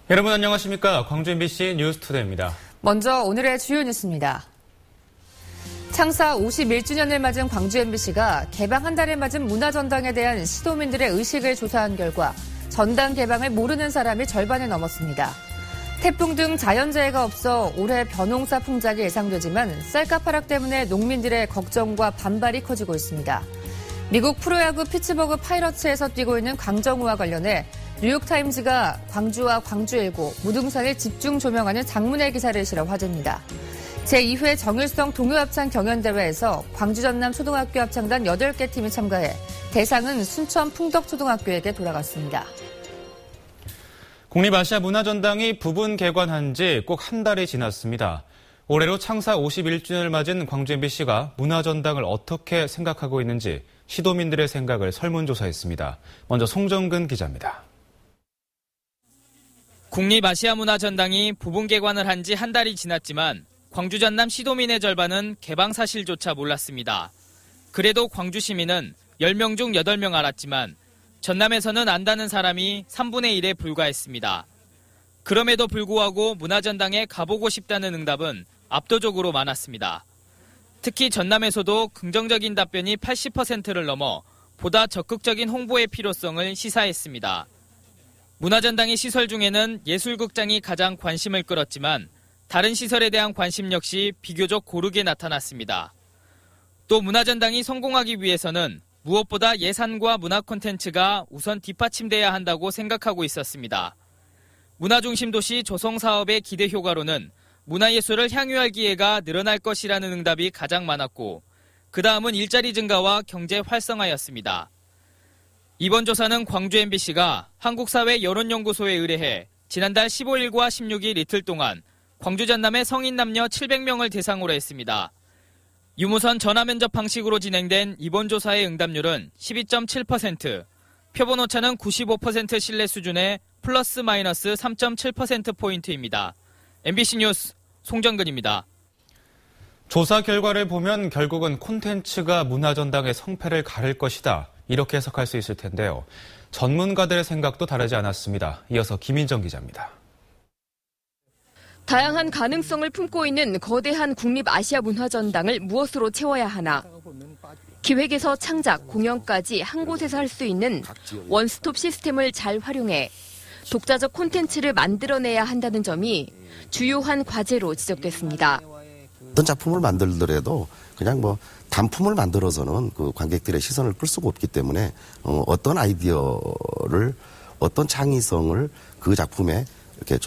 여러분 안녕하십니까? 광주 MBC 뉴스투데이입니다. 먼저 오늘의 주요 뉴스입니다. 창사 51주년을 맞은 광주 MBC가 개방 한 달을 맞은 문화전당에 대한 시도민들의 의식을 조사한 결과 전당 개방을 모르는 사람이 절반을 넘었습니다. 태풍 등 자연재해가 없어 올해 벼농사 풍작이 예상되지만 쌀값 하락 때문에 농민들의 걱정과 반발이 커지고 있습니다. 미국 프로야구 피츠버그 파이러츠에서 뛰고 있는 강정호와 관련해 뉴욕타임즈가 광주와 광주일고 무등산을 집중 조명하는 장문의 기사를 실어 화제입니다. 제2회 정일성 동요합창 경연대회에서 광주 전남 초등학교 합창단 8개 팀이 참가해 대상은 순천 풍덕초등학교에게 돌아갔습니다. 국립아시아문화전당이 부분 개관한 지 꼭 한 달이 지났습니다. 올해로 창사 51주년을 맞은 광주 MBC가 문화전당을 어떻게 생각하고 있는지 시도민들의 생각을 설문조사했습니다. 먼저 송정근 기자입니다. 국립아시아문화전당이 부분 개관을 한 지 한 달이 지났지만 광주 전남 시도민의 절반은 개방 사실조차 몰랐습니다. 그래도 광주 시민은 10명 중 8명 알았지만 전남에서는 안다는 사람이 3분의 1에 불과했습니다. 그럼에도 불구하고 문화전당에 가보고 싶다는 응답은 압도적으로 많았습니다. 특히 전남에서도 긍정적인 답변이 80%를 넘어 보다 적극적인 홍보의 필요성을 시사했습니다. 문화전당의 시설 중에는 예술극장이 가장 관심을 끌었지만 다른 시설에 대한 관심 역시 비교적 고르게 나타났습니다. 또 문화전당이 성공하기 위해서는 무엇보다 예산과 문화 콘텐츠가 우선 뒷받침돼야 한다고 생각하고 있었습니다. 문화중심도시 조성 사업의 기대 효과로는 문화예술을 향유할 기회가 늘어날 것이라는 응답이 가장 많았고 그 다음은 일자리 증가와 경제 활성화였습니다. 이번 조사는 광주 MBC가 한국사회 여론연구소에 의뢰해 지난달 15일과 16일 이틀 동안 광주 전남의 성인 남녀 700명을 대상으로 했습니다. 유무선 전화면접 방식으로 진행된 이번 조사의 응답률은 12.7%, 표본 오차는 95% 신뢰 수준의 플러스 마이너스 3.7%포인트입니다. MBC 뉴스 송정근입니다. 조사 결과를 보면 결국은 콘텐츠가 문화전당의 성패를 가릴 것이다. 이렇게 해석할 수 있을 텐데요. 전문가들의 생각도 다르지 않았습니다. 이어서 김인정 기자입니다. 다양한 가능성을 품고 있는 거대한 국립아시아문화전당을 무엇으로 채워야 하나. 기획에서 창작, 공연까지 한 곳에서 할 수 있는 원스톱 시스템을 잘 활용해 독자적 콘텐츠를 만들어내야 한다는 점이 주요한 과제로 지적됐습니다. 어떤 작품을 만들더라도 그냥 단품을 만들어서는 그 관객들의 시선을 끌 수가 없기 때문에 어떤 아이디어를 어떤 창의성을 그 작품에 이렇게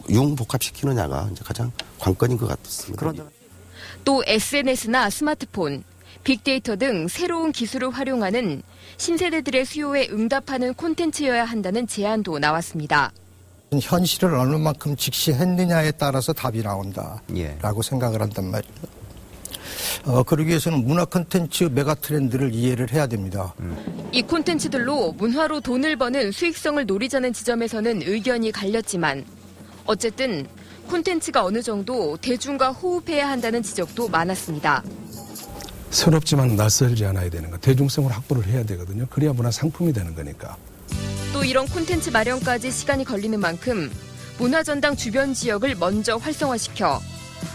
융복합시키느냐가 이제 가장 관건인 것 같습니다. 또 SNS나 스마트폰, 빅데이터 등 새로운 기술을 활용하는 신세대들의 수요에 응답하는 콘텐츠여야 한다는 제안도 나왔습니다. 현실을 어느 만큼 직시했느냐에 따라서 답이 나온다라고 생각을 한단 말이에요. 그러기 위해서는 문화 콘텐츠 메가 트렌드를 이해를 해야 됩니다. 이 콘텐츠들로 문화로 돈을 버는 수익성을 노리자는 지점에서는 의견이 갈렸지만 어쨌든 콘텐츠가 어느 정도 대중과 호흡해야 한다는 지적도 많았습니다. 새롭지만 낯설지 않아야 되는 거. 대중성을 확보를 해야 되거든요. 그래야 문화 상품이 되는 거니까. 또 이런 콘텐츠 마련까지 시간이 걸리는 만큼 문화전당 주변 지역을 먼저 활성화시켜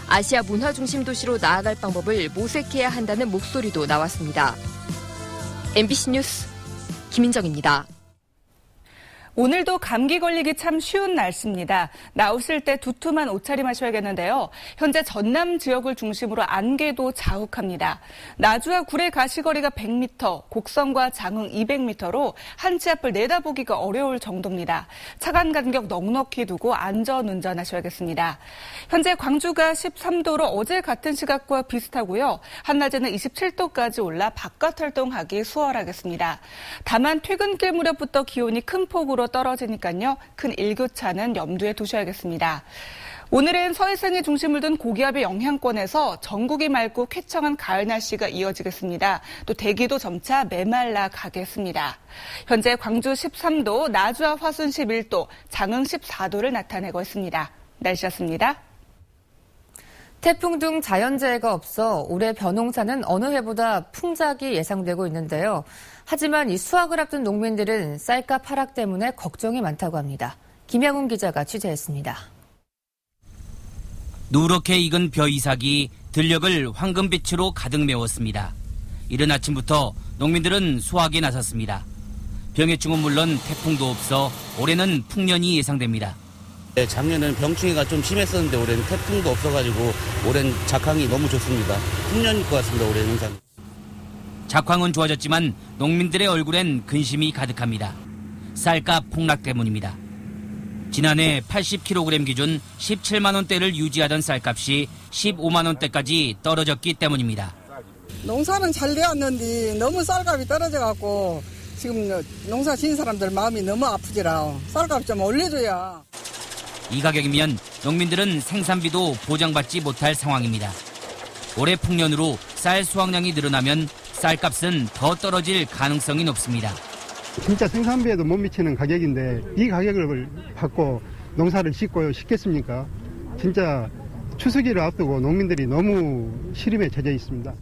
아시아 문화 중심 도시로 나아갈 방법을 모색해야 한다는 목소리도 나왔습니다. MBC 뉴스 김인정입니다. 오늘도 감기 걸리기 참 쉬운 날씨입니다. 나오실 때 두툼한 옷차림 하셔야겠는데요. 현재 전남 지역을 중심으로 안개도 자욱합니다. 나주와 구례 가시거리가 100m, 곡성과 장흥 200m로 한 치 앞을 내다보기가 어려울 정도입니다. 차간 간격 넉넉히 두고 안전 운전하셔야겠습니다. 현재 광주가 13도로 어제 같은 시각과 비슷하고요. 한낮에는 27도까지 올라 바깥 활동하기 수월하겠습니다. 다만 퇴근길 무렵부터 기온이 큰 폭으로 떨어지니까요. 큰 일교차는 염두에 두셔야겠습니다. 오늘은 서해상의 중심을 둔 고기압의 영향권에서 전국이 맑고 쾌청한 가을 날씨가 이어지겠습니다. 또 대기도 점차 메말라 가겠습니다. 현재 광주 13도, 나주와 화순 11도, 장흥 14도를 나타내고 있습니다. 날씨였습니다. 태풍 등 자연재해가 없어 올해 벼농사는 어느 해보다 풍작이 예상되고 있는데요. 하지만 이 수확을 앞둔 농민들은 쌀값 하락 때문에 걱정이 많다고 합니다. 김양훈 기자가 취재했습니다. 누렇게 익은 벼 이삭이 들녘을 황금빛으로 가득 메웠습니다. 이른 아침부터 농민들은 수확에 나섰습니다. 병해충은 물론 태풍도 없어 올해는 풍년이 예상됩니다. 네, 작년에는 병충해가 좀 심했었는데 올해는 태풍도 없어가지고 올해는 작황이 너무 좋습니다. 풍년일 것 같습니다. 올해 농산. 작황은 좋아졌지만 농민들의 얼굴엔 근심이 가득합니다. 쌀값 폭락 때문입니다. 지난해 80kg 기준 17만 원대를 유지하던 쌀값이 15만 원대까지 떨어졌기 때문입니다. 농사는 잘 되었는데 너무 쌀값이 떨어져갖고 지금 농사 지은 사람들 마음이 너무 아프지라 쌀값 좀 올려줘야. 이 가격이면 농민들은 생산비도 보장받지 못할 상황입니다. 올해 풍년으로 쌀 수확량이 늘어나면 쌀값은 더 떨어질 가능성이 높습니다. 진짜 생산비에도 못 미치는 가격인데 이 가격을 받고 농사를 짓고 싶겠습니까? 진짜 추수기를 앞두고 농민들이 너무 시름에 젖어 있습니다.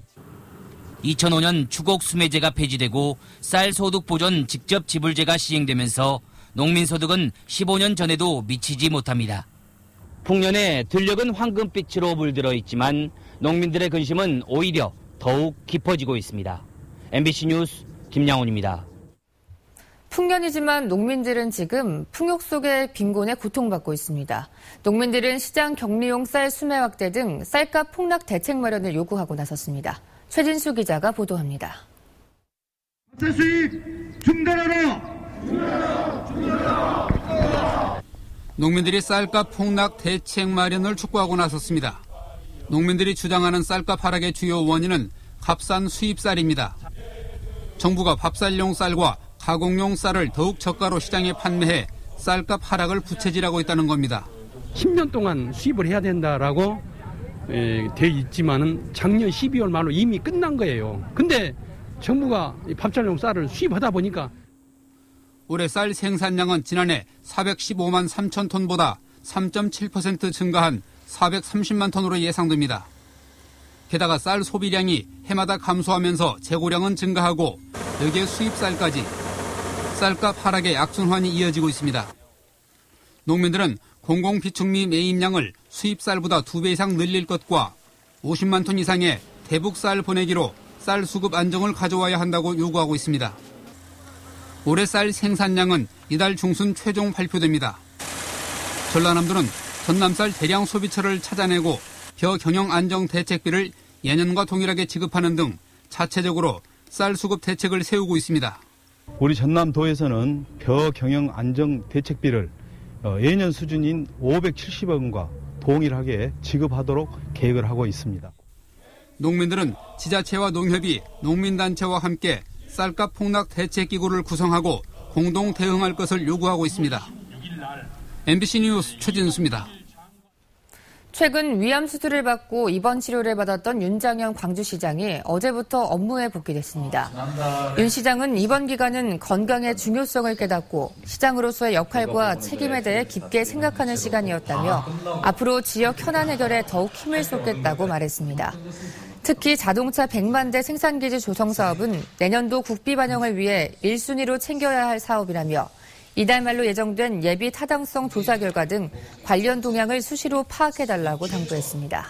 2005년 추곡 수매제가 폐지되고 쌀 소득 보전 직접 지불제가 시행되면서 농민 소득은 15년 전에도 미치지 못합니다. 풍년에 들녘은 황금빛으로 물들어 있지만 농민들의 근심은 오히려 더욱 깊어지고 있습니다. MBC 뉴스 김양훈입니다. 풍년이지만 농민들은 지금 풍욕 속의 빈곤에 고통받고 있습니다. 농민들은 시장 격리용 쌀 수매 확대 등 쌀값 폭락 대책 마련을 요구하고 나섰습니다. 최진수 기자가 보도합니다. 가짜 수입 중단하라! 농민들이 쌀값 폭락 대책 마련을 촉구하고 나섰습니다. 농민들이 주장하는 쌀값 하락의 주요 원인은 값싼 수입쌀입니다. 정부가 밥쌀용 쌀과 가공용 쌀을 더욱 저가로 시장에 판매해 쌀값 하락을 부채질하고 있다는 겁니다. 10년 동안 수입을 해야 된다라고 돼 있지만은 작년 12월 말로 이미 끝난 거예요. 근데 정부가 밥쌀용 쌀을 수입하다 보니까 올해 쌀 생산량은 지난해 415만 3천 톤보다 3.7% 증가한 430만 톤으로 예상됩니다. 게다가 쌀 소비량이 해마다 감소하면서 재고량은 증가하고 여기에 수입쌀까지 쌀값 하락의 악순환이 이어지고 있습니다. 농민들은 공공비축미 매입량을 수입쌀보다 2배 이상 늘릴 것과 50만 톤 이상의 대북쌀 보내기로 쌀 수급 안정을 가져와야 한다고 요구하고 있습니다. 올해 쌀 생산량은 이달 중순 최종 발표됩니다. 전라남도는 전남쌀 대량 소비처를 찾아내고 벼 경영 안정 대책비를 예년과 동일하게 지급하는 등 자체적으로 쌀 수급 대책을 세우고 있습니다. 우리 전남도에서는 벼 경영 안정 대책비를 예년 수준인 570억 원과 동일하게 지급하도록 계획을 하고 있습니다. 농민들은 지자체와 농협이 농민단체와 함께 쌀값 폭락 대책기구를 구성하고 공동 대응할 것을 요구하고 있습니다. MBC 뉴스 최진수입니다. 최근 위암 수술을 받고 입원 치료를 받았던 윤장현 광주시장이 어제부터 업무에 복귀됐습니다. 윤 시장은 이번 기간은 건강의 중요성을 깨닫고 시장으로서의 역할과 책임에 대해 깊게 생각하는 시간이었다며 앞으로 지역 현안 해결에 더욱 힘을 쏟겠다고 말했습니다. 특히 자동차 100만 대 생산기지 조성 사업은 내년도 국비 반영을 위해 1순위로 챙겨야 할 사업이라며 이달 말로 예정된 예비 타당성 조사 결과 등 관련 동향을 수시로 파악해달라고 당부했습니다.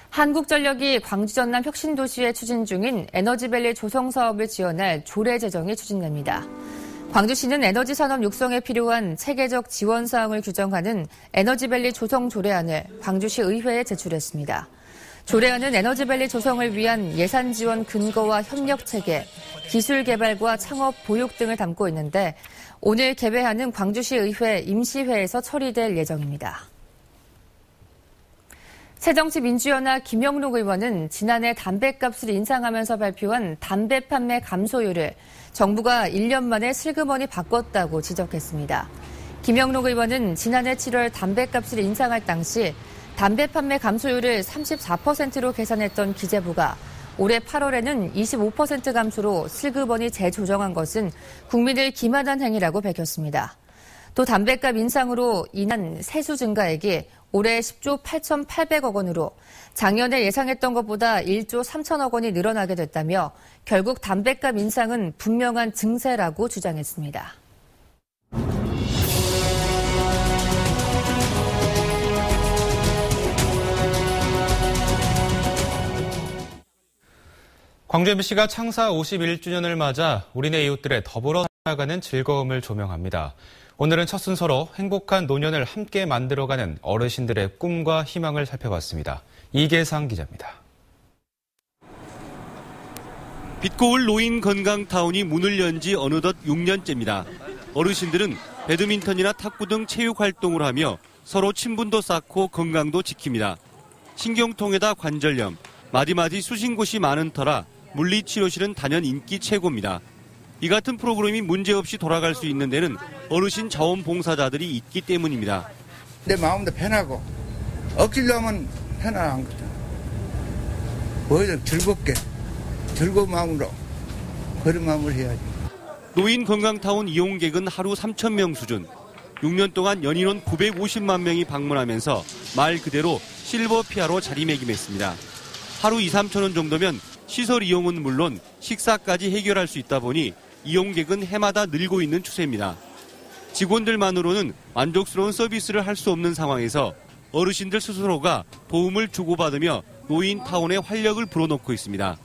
한국전력이 광주 전남 혁신도시에 추진 중인 에너지밸리 조성 사업을 지원할 조례 제정이 추진됩니다. 광주시는 에너지 산업 육성에 필요한 체계적 지원 사항을 규정하는 에너지밸리 조성 조례안을 광주시 의회에 제출했습니다. 조례안은 에너지밸리 조성을 위한 예산 지원 근거와 협력 체계, 기술 개발과 창업, 보육 등을 담고 있는데 오늘 개회하는 광주시 의회 임시회에서 처리될 예정입니다. 새정치민주연합 김영록 의원은 지난해 담배값을 인상하면서 발표한 담배 판매 감소율을 정부가 1년 만에 슬그머니 바꿨다고 지적했습니다. 김영록 의원은 지난해 7월 담배값을 인상할 당시 담배 판매 감소율을 34%로 계산했던 기재부가 올해 8월에는 25% 감소로 슬그머니 재조정한 것은 국민을 기만한 행위라고 밝혔습니다. 또 담배값 인상으로 인한 세수 증가액이 올해 10조 8,800억 원으로 작년에 예상했던 것보다 1조 3천억 원이 늘어나게 됐다며 결국 담배값 인상은 분명한 증세라고 주장했습니다. 광주 MBC가 창사 51주년을 맞아 우리네 이웃들의 더불어 살아가는 즐거움을 조명합니다. 오늘은 첫 순서로 행복한 노년을 함께 만들어가는 어르신들의 꿈과 희망을 살펴봤습니다. 이계상 기자입니다. 빛고울 노인 건강타운이 문을 연 지 어느덧 6년째입니다. 어르신들은 배드민턴이나 탁구 등 체육 활동을 하며 서로 친분도 쌓고 건강도 지킵니다. 신경통에다 관절염, 마디마디 쑤신 곳이 많은 터라 물리치료실은 단연 인기 최고입니다. 이 같은 프로그램이 문제없이 돌아갈 수 있는 데는 어르신 자원봉사자들이 있기 때문입니다. 내 마음도 편하고 억지로 하면 편안한 거죠. 오히려 즐겁게, 즐거운 마음으로 그런 마음을 해야지. 노인 건강타운 이용객은 하루 3,000명 수준. 6년 동안 연인원 950만 명이 방문하면서 말 그대로 실버 피아로 자리매김했습니다. 하루 2, 3천 원 정도면 시설 이용은 물론 식사까지 해결할 수 있다 보니 이용객은 해마다 늘고 있는 추세입니다. 직원들만으로는 만족스러운 서비스를 할 수 없는 상황에서 어르신들 스스로가 도움을 주고받으며 노인타운에 활력을 불어넣고 있습니다.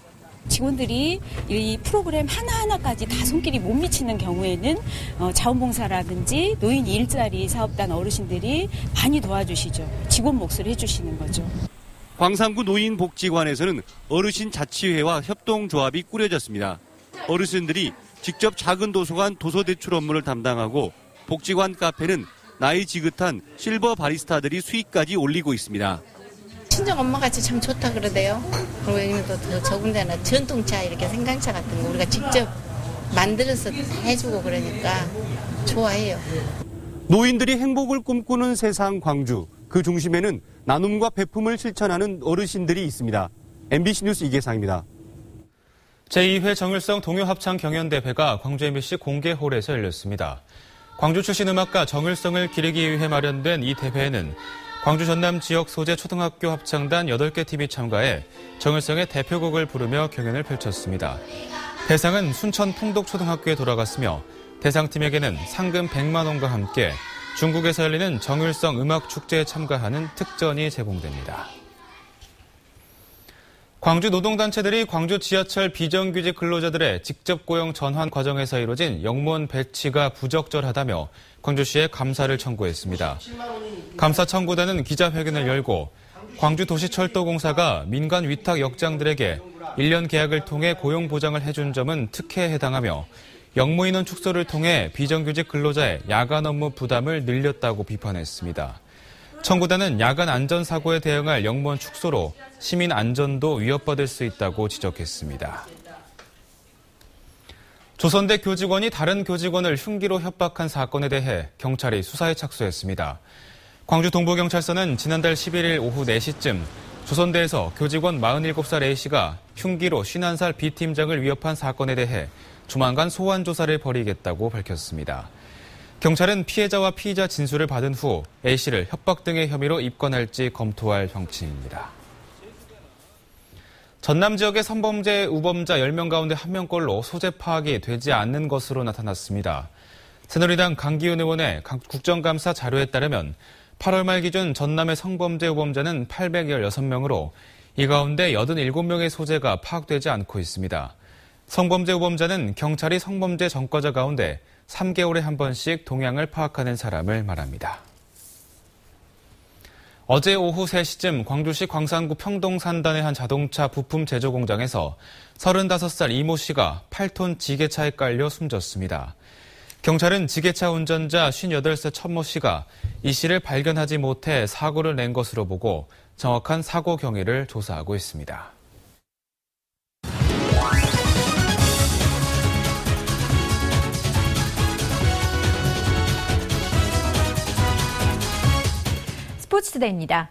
직원들이 이 프로그램 하나하나까지 다 손길이 못 미치는 경우에는 자원봉사라든지 노인 일자리 사업단 어르신들이 많이 도와주시죠. 직원 몫을 해주시는 거죠. 광산구 노인복지관에서는 어르신 자치회와 협동조합이 꾸려졌습니다. 어르신들이 직접 작은 도서관 도서대출 업무를 담당하고 복지관 카페는 나이 지긋한 실버 바리스타들이 수익까지 올리고 있습니다. 친정 엄마같이 참 좋다 그러대요. 그리고 또 적은 데는 전통차 이렇게 생강차 같은 거 우리가 직접 만들어서 다 해주고 그러니까 좋아해요. 노인들이 행복을 꿈꾸는 세상 광주. 그 중심에는 나눔과 베품을 실천하는 어르신들이 있습니다. MBC 뉴스 이계상입니다. 제2회 정일성 동요합창 경연대회가 광주 MBC 공개홀에서 열렸습니다. 광주 출신 음악가 정일성을 기리기 위해 마련된 이 대회에는 광주 전남 지역 소재 초등학교 합창단 8개 팀이 참가해 정일성의 대표곡을 부르며 경연을 펼쳤습니다. 대상은 순천 풍덕초등학교에 돌아갔으며 대상팀에게는 상금 100만 원과 함께 중국에서 열리는 정일성 음악축제에 참가하는 특전이 제공됩니다. 광주 노동단체들이 광주 지하철 비정규직 근로자들의 직접 고용 전환 과정에서 이루어진 영무원 배치가 부적절하다며 광주시에 감사를 청구했습니다. 감사 청구단은 기자회견을 열고 광주도시철도공사가 민간 위탁 역장들에게 1년 계약을 통해 고용 보장을 해준 점은 특혜에 해당하며 영무인원 축소를 통해 비정규직 근로자의 야간 업무 부담을 늘렸다고 비판했습니다. 청구단은 야간 안전사고에 대응할 영무원 축소로 시민 안전도 위협받을 수 있다고 지적했습니다. 조선대 교직원이 다른 교직원을 흉기로 협박한 사건에 대해 경찰이 수사에 착수했습니다. 광주 동부경찰서는 지난달 11일 오후 4시쯤 조선대에서 교직원 47살 A씨가 흉기로 51살 B팀장을 위협한 사건에 대해 조만간 소환 조사를 벌이겠다고 밝혔습니다. 경찰은 피해자와 피의자 진술을 받은 후 A씨를 협박 등의 혐의로 입건할지 검토할 방침입니다. 전남 지역의 성범죄 우범자 10명 가운데 1명꼴로 소재 파악이 되지 않는 것으로 나타났습니다. 새누리당 강기훈 의원의 국정감사 자료에 따르면 8월 말 기준 전남의 성범죄 우범자는 816명으로 이 가운데 87명의 소재가 파악되지 않고 있습니다. 성범죄 우범자는 경찰이 성범죄 전과자 가운데 3개월에 한 번씩 동향을 파악하는 사람을 말합니다. 어제 오후 3시쯤 광주시 광산구 평동산단의 한 자동차 부품 제조 공장에서 35살 이모 씨가 8톤 지게차에 깔려 숨졌습니다. 경찰은 지게차 운전자 58세 천모 씨가 이 씨를 발견하지 못해 사고를 낸 것으로 보고 정확한 사고 경위를 조사하고 있습니다. 스포츠투데이입니다.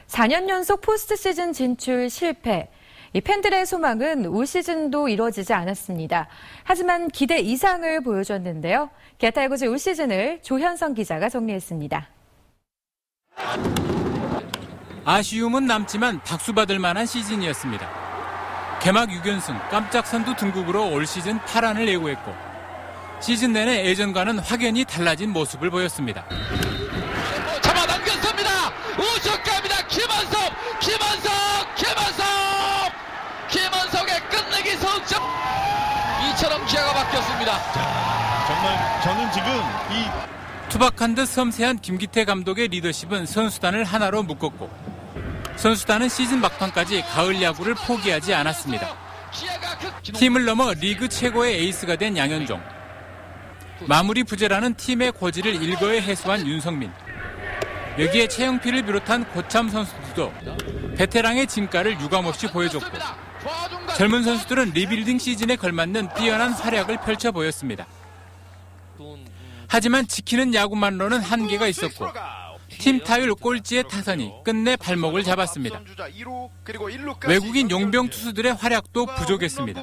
4년 연속 포스트 시즌 진출 실패. 이 팬들의 소망은 올 시즌도 이루어지지 않았습니다. 하지만 기대 이상을 보여줬는데요. 기아 타이거즈의 올 시즌을 조현성 기자가 정리했습니다. 아쉬움은 남지만 박수받을 만한 시즌이었습니다. 개막 6연승, 깜짝 선두 등극으로 올 시즌 8안을 예고했고 시즌 내내 예전과는 확연히 달라진 모습을 보였습니다. 잡아당겼습니다. 우승갑니다. 김한석. 김한석의 끝내기 선 투박한 듯 섬세한 김기태 감독의 리더십은 선수단을 하나로 묶었고 선수단은 시즌 막판까지 가을 야구를 포기하지 않았습니다. 팀을 넘어 리그 최고의 에이스가 된 양현종. 마무리 부재라는 팀의 고지를 일거에 해소한 윤성민. 여기에 최영필을 비롯한 고참 선수들도 베테랑의 진가를 유감없이 보여줬고 젊은 선수들은 리빌딩 시즌에 걸맞는 뛰어난 활약을 펼쳐 보였습니다. 하지만 지키는 야구만으로는 한계가 있었고 팀 타율 꼴찌의 타선이 끝내 발목을 잡았습니다. 외국인 용병 투수들의 활약도 부족했습니다.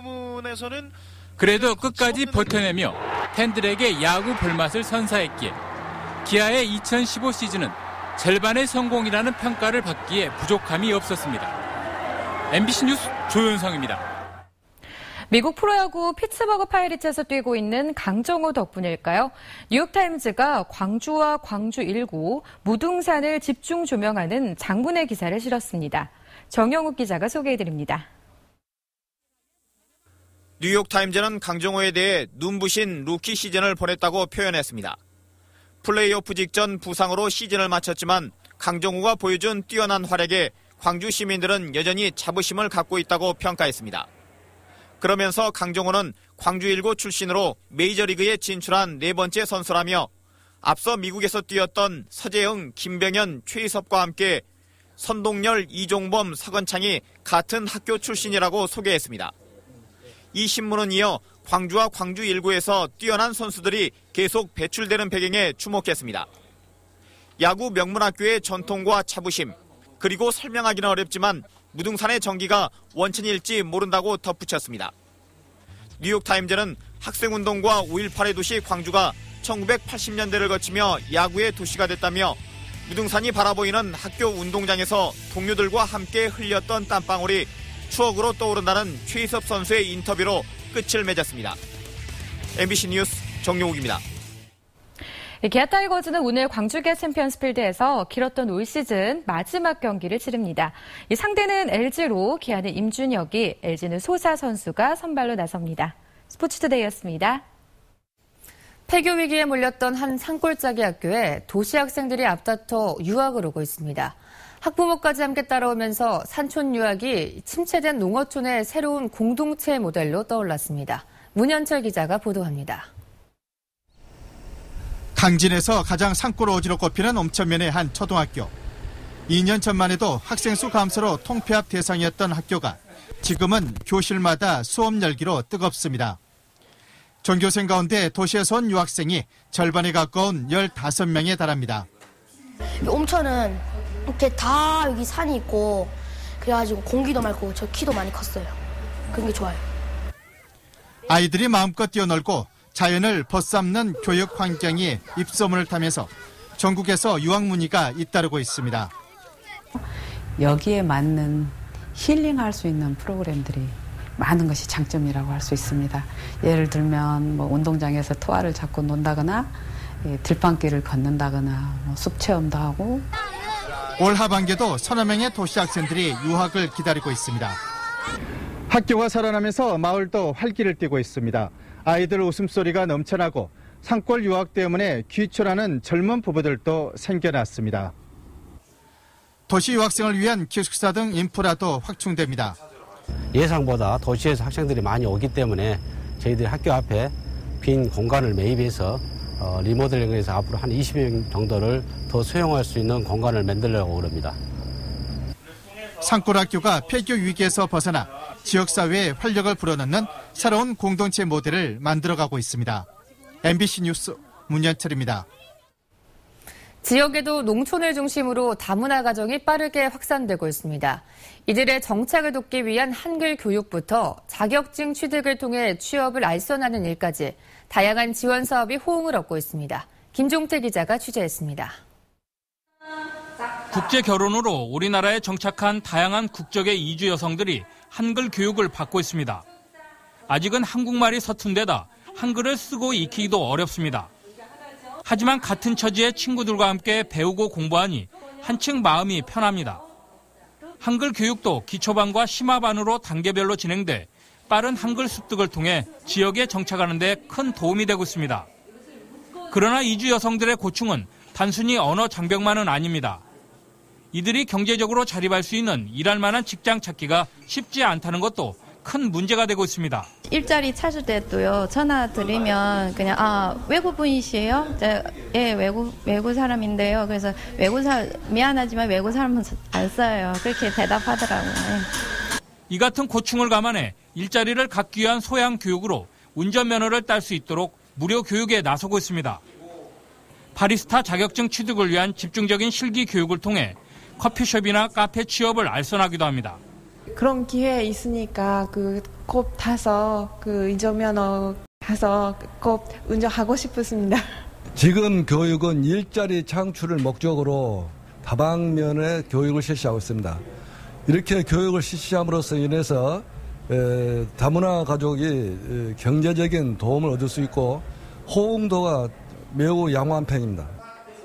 그래도 끝까지 버텨내며 팬들에게 야구 볼맛을 선사했기에 기아의 2015 시즌은 절반의 성공이라는 평가를 받기에 부족함이 없었습니다. MBC 뉴스 조윤성입니다. 미국 프로야구 피츠버그 파이리츠에서 뛰고 있는 강정호 덕분일까요? 뉴욕타임즈가 광주와 광주 1구 무등산을 집중 조명하는 장문의 기사를 실었습니다. 정영욱 기자가 소개해드립니다. 뉴욕타임즈는 강정호에 대해 눈부신 루키 시즌을 보냈다고 표현했습니다. 플레이오프 직전 부상으로 시즌을 마쳤지만 강정호가 보여준 뛰어난 활약에 광주 시민들은 여전히 자부심을 갖고 있다고 평가했습니다. 그러면서 강정호는 광주 1구 출신으로 메이저리그에 진출한 네 번째 선수라며 앞서 미국에서 뛰었던 서재영, 김병현, 최희섭과 함께 선동열, 이종범, 서건창이 같은 학교 출신이라고 소개했습니다. 이 신문은 이어 광주와 광주 1구에서 뛰어난 선수들이 계속 배출되는 배경에 주목했습니다. 야구 명문학교의 전통과 자부심, 그리고 설명하기는 어렵지만 무등산의 정기가 원천일지 모른다고 덧붙였습니다. 뉴욕타임즈는 학생운동과 5.18의 도시 광주가 1980년대를 거치며 야구의 도시가 됐다며 무등산이 바라보이는 학교 운동장에서 동료들과 함께 흘렸던 땀방울이 추억으로 떠오른다는 최희섭 선수의 인터뷰로 끝을 맺었습니다. MBC 뉴스 정용욱입니다. 기아 타이거즈는 오늘 광주 기아 챔피언스필드에서 길었던 올 시즌 마지막 경기를 치릅니다. 상대는 LG로 기아는 임준혁이, LG는 소사 선수가 선발로 나섭니다. 스포츠투데이였습니다. 폐교 위기에 몰렸던 한 산골짜기 학교에 도시 학생들이 앞다퉈 유학을 오고 있습니다. 학부모까지 함께 따라오면서 산촌 유학이 침체된 농어촌의 새로운 공동체 모델로 떠올랐습니다. 문현철 기자가 보도합니다. 강진에서 가장 산골오지로 꼽히는 옴천면의 한 초등학교. 2년 전만 해도 학생 수 감소로 통폐합 대상이었던 학교가 지금은 교실마다 수업 열기로 뜨겁습니다. 전교생 가운데 도시에서 온 유학생이 절반에 가까운 15명에 달합니다. 옴천은 이렇게 다 여기 산이 있고 그래가지고 공기도 맑고 저 키도 많이 컸어요. 그런 게 좋아요. 아이들이 마음껏 뛰어놀고 자연을 벗삼는 교육 환경이 입소문을 타면서 전국에서 유학 문의가 잇따르고 있습니다. 여기에 맞는 힐링할 수 있는 프로그램들이 많은 것이 장점이라고 할 수 있습니다. 예를 들면 운동장에서 토화를 잡고 논다거나 들판길을 걷는다거나 숲 체험도 하고. 올 하반기에도 서너 명의 도시 학생들이 유학을 기다리고 있습니다. 학교가 살아나면서 마을도 활기를 띠고 있습니다. 아이들 웃음소리가 넘쳐나고 산골 유학 때문에 귀촌하는 젊은 부부들도 생겨났습니다. 도시 유학생을 위한 기숙사 등 인프라도 확충됩니다. 예상보다 도시에서 학생들이 많이 오기 때문에 저희들이 학교 앞에 빈 공간을 매입해서 리모델링해서 앞으로 한 20명 정도를 더 수용할 수 있는 공간을 만들려고 그럽니다. 산골 학교가 폐교 위기에서 벗어나 지역사회에 활력을 불어넣는 새로운 공동체 모델을 만들어가고 있습니다. MBC 뉴스 문현철입니다. 지역에도 농촌을 중심으로 다문화 가정이 빠르게 확산되고 있습니다. 이들의 정착을 돕기 위한 한글 교육부터 자격증 취득을 통해 취업을 알선하는 일까지 다양한 지원 사업이 호응을 얻고 있습니다. 김종태 기자가 취재했습니다. 국제 결혼으로 우리나라에 정착한 다양한 국적의 이주 여성들이 한글 교육을 받고 있습니다. 아직은 한국말이 서툰 데다 한글을 쓰고 익히기도 어렵습니다. 하지만 같은 처지의 친구들과 함께 배우고 공부하니 한층 마음이 편합니다. 한글 교육도 기초반과 심화반으로 단계별로 진행돼 빠른 한글 습득을 통해 지역에 정착하는 데 큰 도움이 되고 있습니다. 그러나 이주 여성들의 고충은 단순히 언어 장벽만은 아닙니다. 이들이 경제적으로 자립할 수 있는 일할 만한 직장 찾기가 쉽지 않다는 것도 큰 문제가 되고 있습니다. 일자리 찾을 때도요, 전화 드리면 그냥 외국분이시에요? 예, 외국 사람인데요. 그래서 미안하지만 외국 사람은 안 써요. 그렇게 대답하더라고요. 이 같은 고충을 감안해 일자리를 갖기 위한 소양 교육으로 운전면허를 딸 수 있도록 무료 교육에 나서고 있습니다. 바리스타 자격증 취득을 위한 집중적인 실기 교육을 통해 커피숍이나 카페 취업을 알선하기도 합니다. 그런 기회 있으니까 꼭 타서 운전면허 타서 꼭 운전하고 싶습니다. 지금 교육은 일자리 창출을 목적으로 다방면의 교육을 실시하고 있습니다. 이렇게 교육을 실시함으로써 인해서 다문화 가족이 경제적인 도움을 얻을 수 있고 호응도가 매우 양호한 편입니다.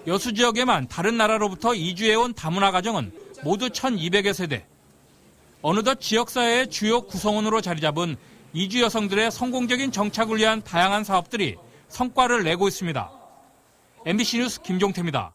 여수 지역에만 다른 나라로부터 이주해온 다문화 가정은 모두 1,200여 세대. 어느덧 지역사회의 주요 구성원으로 자리 잡은 이주 여성들의 성공적인 정착을 위한 다양한 사업들이 성과를 내고 있습니다. MBC 뉴스 김종태입니다.